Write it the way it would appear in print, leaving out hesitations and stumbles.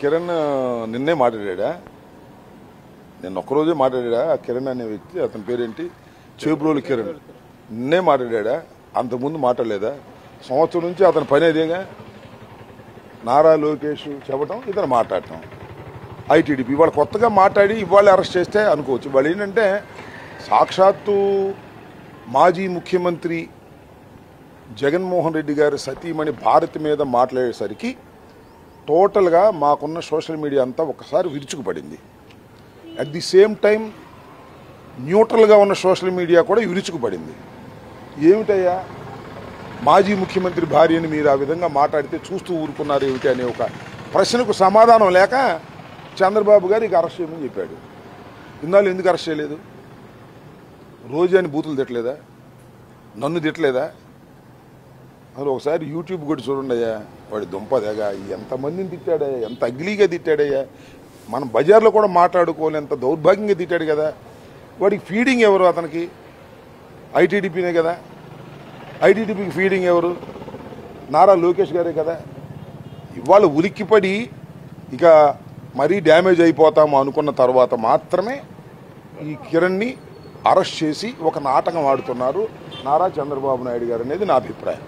కిరణ్ నిన్నే మాట్లాడా, నిన్న ఒక్కరోజే మాట్లాడా. ఆ కిరణ్ అనే వ్యక్తి, అతని పేరేంటి, చేబ్రోలు కిరణ్, నిన్నే మాట్లాడా. అంతకుముందు మాట్లాడలేదా? సంవత్సరం నుంచి అతని పని అదేగా, నారా లోకేష్ చెప్పడం, ఇతను మాట్లాడటం. ఐటీడీపీ ఇవాళ కొత్తగా మాట్లాడి ఇవాళ అరెస్ట్ చేస్తే అనుకోవచ్చు. ఇవాళ ఏంటంటే సాక్షాత్తు మాజీ ముఖ్యమంత్రి జగన్మోహన్ రెడ్డి గారి సతీమణి భారతి మీద మాట్లాడేసరికి టోటల్గా మాకున్న సోషల్ మీడియా అంతా ఒకసారి విరుచుకుపడింది. అట్ ది సేమ్ టైం న్యూట్రల్గా ఉన్న సోషల్ మీడియా కూడా విరుచుకుపడింది. ఏమిటయ్యా, మాజీ ముఖ్యమంత్రి భార్యని మీరు ఆ విధంగా మాట్లాడితే చూస్తూ ఊరుకున్నారు ఏమిటి అనే ఒక ప్రశ్నకు సమాధానం లేక చంద్రబాబు గారు ఇక అరెస్ట్ చేయమని చెప్పాడు. ఇన్నాళ్ళు ఎందుకు అరెస్ట్ చేయలేదు? రోజు అని బూతులు తిట్టలేదా? నన్ను తిట్టలేదా? అసలు ఒకసారి యూట్యూబ్ కూడా చూడండి అయ్యా, వాడి దుంపదేగా ఎంతమందిని తిట్టాడయ్యా, ఎంత అగ్లీగా తిట్టాడయ్యా. మనం బజార్లో కూడా మాట్లాడుకోవాలి, ఎంత దౌర్భాగ్యంగా తిట్టాడు కదా. వాడికి ఫీడింగ్ ఎవరు? అతనికి ఐటీడీపీనే కదా. ఐటీడీపీకి ఫీడింగ్ ఎవరు? నారా లోకేష్ గారే కదా. ఇవాళ ఉలిక్కిపడి ఇక మరీ డ్యామేజ్ అయిపోతాము అనుకున్న తర్వాత మాత్రమే ఈ కిరణ్ని అరెస్ట్ చేసి ఒక నాటకం ఆడుతున్నారు నారా చంద్రబాబు నాయుడు గారు అనేది నా అభిప్రాయం.